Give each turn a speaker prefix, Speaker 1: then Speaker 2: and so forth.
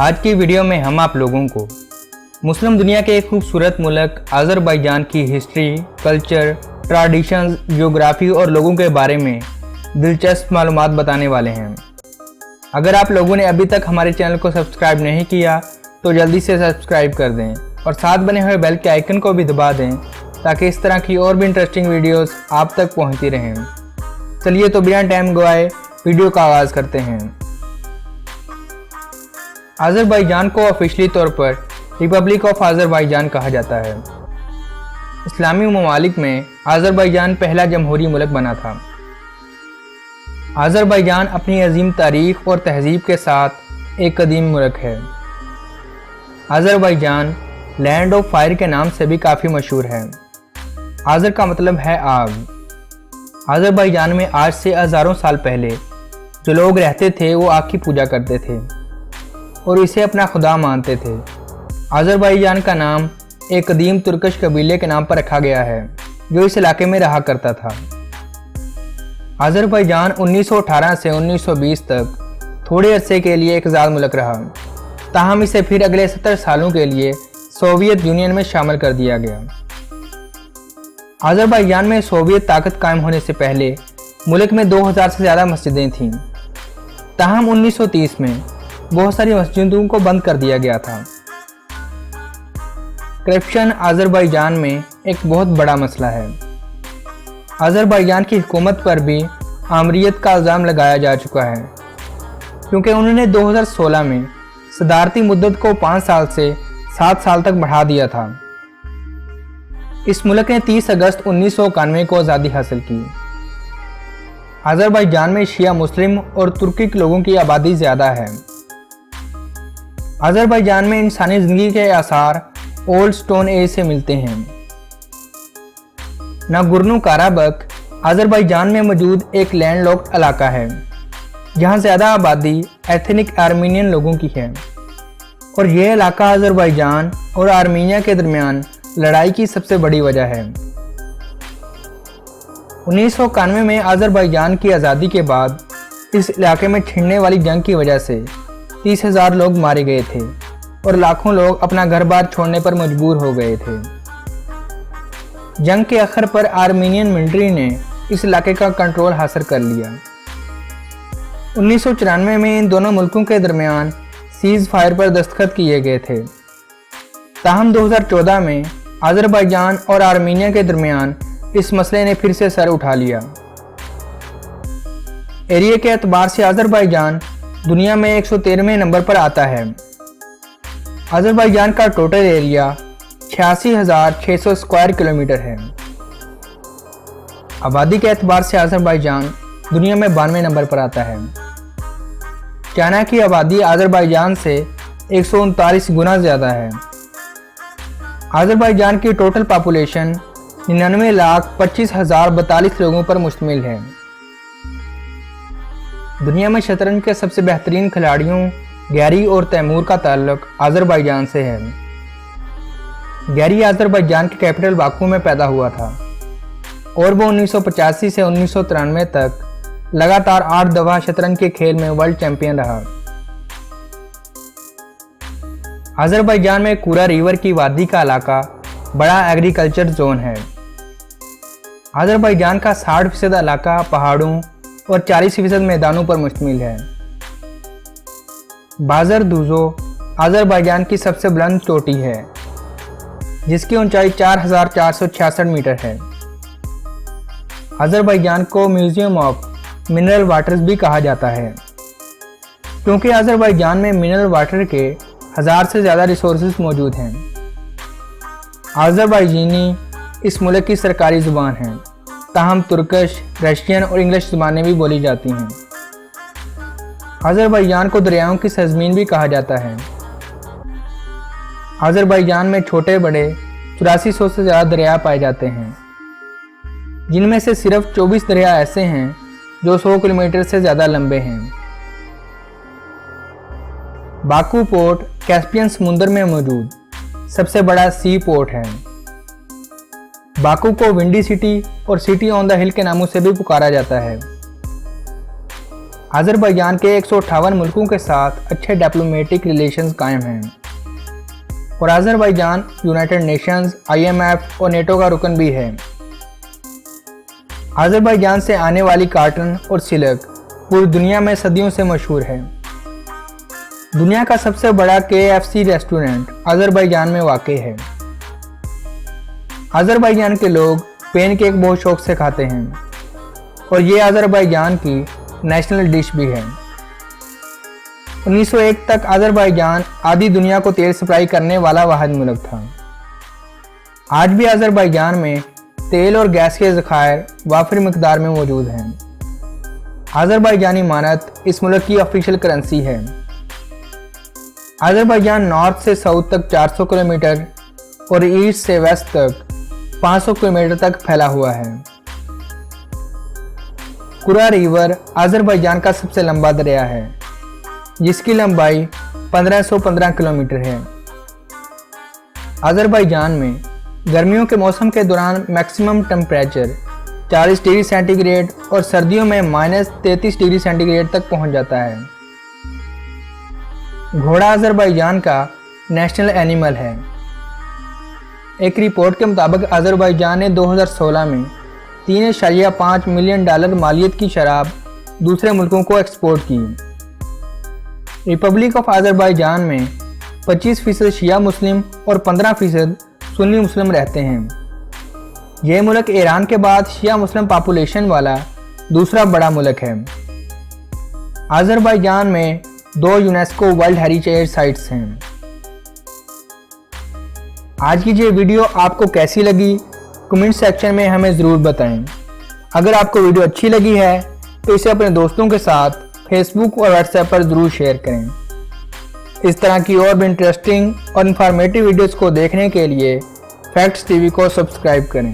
Speaker 1: आज की वीडियो में हम आप लोगों को मुस्लिम दुनिया के एक खूबसूरत मुल्क आज़रबाईजान की हिस्ट्री, कल्चर, ट्रेडिशंस, ज्योग्राफी और लोगों के बारे में दिलचस्प मालूमात बताने वाले हैं। अगर आप लोगों ने अभी तक हमारे चैनल को सब्सक्राइब नहीं किया तो जल्दी से सब्सक्राइब कर दें और साथ बने हुए बेल के आइकन को भी दबा दें ताकि इस तरह की और भी इंटरेस्टिंग वीडियोस आप तक पहुंचती रहें। चलिए तो बिना टाइम गवाए वीडियो का आगाज़ करते हैं। आज़रबाईजान को ऑफिशियली तौर पर रिपब्लिक ऑफ आज़रबाईजान कहा जाता है। इस्लामी ममालिक में आज़रबाईजान पहला जमहूरी मुल्क बना था। आज़रबाईजान अपनी अजीम तारीख और तहजीब के साथ एक कदीम मुल्क है। आज़रबाईजान लैंड ऑफ फायर के नाम से भी काफ़ी मशहूर है। आज़र का मतलब है आग। आज़रबाईजान में आज से हज़ारों साल पहले जो लोग रहते थे वो आग की पूजा करते थे और इसे अपना खुदा मानते थे। आज़रबाईजान का नाम एक कदीम तुर्कश कबीले के नाम पर रखा गया है जो इस इलाके में रहा करता था। आज़रबाईजान 1918 से 1920 तक थोड़े अरसे के लिए एक आज़ाद मुल्क रहा, ताहम इसे फिर अगले 70 सालों के लिए सोवियत यूनियन में शामिल कर दिया गया। आज़रबाईजान में सोवियत ताकत कायम होने से पहले मुल्क में 2000 से ज़्यादा मस्जिदें थीं, ताहम 1930 में बहुत सारी मस्जिदों को बंद कर दिया गया था। करप्शन आज़रबाईजान में एक बहुत बड़ा मसला है। आज़रबाईजान की हुकूमत पर भी आमरीत का इल्ज़ाम लगाया जा चुका है क्योंकि उन्होंने 2016 में सदारती मुद्दत को 5 साल से 7 साल तक बढ़ा दिया था। इस मुल्क ने 30 अगस्त 1991 को आज़ादी हासिल की। आज़रबाईजान में शिया मुस्लिम और तुर्की लोगों की आबादी ज़्यादा है। आज़रबाईजान में इंसानी ज़िंदगी के आसार ओल्ड स्टोन एज से मिलते हैं। नागोर्नो कराबख आज़रबाईजान में मौजूद एक लैंडलॉक्ड इलाका है जहां ज़्यादा आबादी एथनिक आर्मीनियन लोगों की है और यह इलाका आज़रबाईजान और आर्मीनिया के दरमियान लड़ाई की सबसे बड़ी वजह है। 1991 में आज़रबाईजान की आज़ादी के बाद इस इलाके में छिड़ने वाली जंग की वजह से 30,000 लोग मारे गए थे और लाखों लोग अपना घर बार छोड़ने पर मजबूर हो गए थे। जंग के आखिर पर आर्मीनियन मिलिट्री ने इस इलाके का कंट्रोल हासिल कर लिया। 1994 में इन दोनों मुल्कों के दरमियान सीज फायर पर दस्तखत किए गए थे, ताहम 2014 में आज़रबाईजान और आर्मीनिया के दरमियान इस मसले ने फिर से सर उठा लिया। एरिया के एतबार से आज़रबाईजान दुनिया में 113वें नंबर पर आता है। आज़रबाईजान का टोटल एरिया 86,600 स्क्वायर किलोमीटर है। आबादी के एतबार से आज़रबाईजान दुनिया में 92वें नंबर पर आता है। चाइना की आबादी आज़रबाईजान से 139 गुना ज़्यादा है। आज़रबाईजान की टोटल पॉपुलेशन 99,25,042 लोगों पर मुश्तमिल है। दुनिया में शतरंज के सबसे बेहतरीन खिलाड़ियों गैरी और तैमूर का ताल्लुक आज़रबाईजान से है। गैरी आज़रबाईजान के कैपिटल बाकू में पैदा हुआ था और वो 1985 से 1993 तक लगातार 8 दफ़ा शतरंज के खेल में वर्ल्ड चैंपियन रहा। आज़रबाईजान में कुरा रिवर की वादी का इलाका बड़ा एग्रीकल्चर जोन है। आज़रबाईजान का 60% इलाका पहाड़ों और 40% मैदानों पर मुश्तमिल है। बाज़र दूज़ो आज़रबाईजान की सबसे बुलंद चोटी है जिसकी ऊंचाई 4,466 मीटर है। आज़रबाईजान को म्यूजियम ऑफ मिनरल वाटर्स भी कहा जाता है क्योंकि आज़रबाईजान में मिनरल वाटर के 1000 से ज़्यादा रिसोर्सेज मौजूद हैं। आज़रबाईजानी इस मुल्क की सरकारी ज़ुबान है, ताहम तुर्कश, रशियन और इंग्लिश ज़ुबानें भी बोली जाती हैं। आज़रबाईजान को दरियाओं की सरज़मीन भी कहा जाता है। आज़रबाईजान में छोटे बड़े 8400 से ज़्यादा दरिया पाए जाते हैं, जिनमें से सिर्फ 24 दरिया ऐसे हैं जो 100 किलोमीटर से ज़्यादा लंबे हैं। बाकू पोर्ट कैस्पियन समुंदर में मौजूद सबसे बड़ा सी पोर्ट है। बाकू को विंडी सिटी और सिटी ऑन द हिल के नामों से भी पुकारा जाता है। अज़रबैजान के 158 मुल्कों के साथ अच्छे डिप्लोमेटिक रिलेशंस कायम हैं और अज़रबैजान यूनाइटेड नेशंस, IMF और नेटो का रुकन भी है। अज़रबैजान से आने वाली कॉटन और सिल्क पूरी दुनिया में सदियों से मशहूर है। दुनिया का सबसे बड़ा KFC रेस्टोरेंट अज़रबैजान में वाक़ई है। अज़रबैजान के लोग पैनकेक बहुत शौक से खाते हैं और ये अज़रबैजान की नेशनल डिश भी है। 1901 तक अज़रबैजान आधी दुनिया को तेल सप्लाई करने वाला वाहिद मुल्क था। आज भी अज़रबैजान में तेल और गैस के ज़खायर वाफिर मिकदार में मौजूद हैं। अज़रबैजानी मानत इस मुल्क की ऑफिशियल करेंसी है। अज़रबैजान नॉर्थ से साउथ तक 400 किलोमीटर और ईस्ट से वेस्ट तक 500 किलोमीटर तक फैला हुआ है। कुरा रिवर अज़रबैजान का सबसे लंबा दरिया है, जिसकी लंबाई 1515 किलोमीटर है। अज़रबैजान में गर्मियों के मौसम के दौरान मैक्सिमम टेम्परेचर 40 डिग्री सेंटीग्रेड और सर्दियों में -33 डिग्री सेंटीग्रेड तक पहुंच जाता है। घोड़ा अज़रबैजान का नेशनल एनिमल है। एक रिपोर्ट के मुताबिक अज़रबैजान ने 2016 में $3.5 मिलियन मालियत की शराब दूसरे मुल्कों को एक्सपोर्ट की। रिपब्लिक ऑफ अज़रबैजान में 25% शिया मुस्लिम और 15% सुन्नी मुस्लिम रहते हैं। यह मुल्क ईरान के बाद शिया मुस्लिम पॉपुलेशन वाला दूसरा बड़ा मुल्क है। अज़रबैजान में 2 यूनेस्को वर्ल्ड हेरिटेज साइट्स हैं। आज की ये वीडियो आपको कैसी लगी कमेंट सेक्शन में हमें ज़रूर बताएं। अगर आपको वीडियो अच्छी लगी है तो इसे अपने दोस्तों के साथ फेसबुक और व्हाट्सएप पर ज़रूर शेयर करें। इस तरह की और भी इंटरेस्टिंग और इन्फॉर्मेटिव वीडियोज़ को देखने के लिए फैक्ट्स टीवी को सब्सक्राइब करें।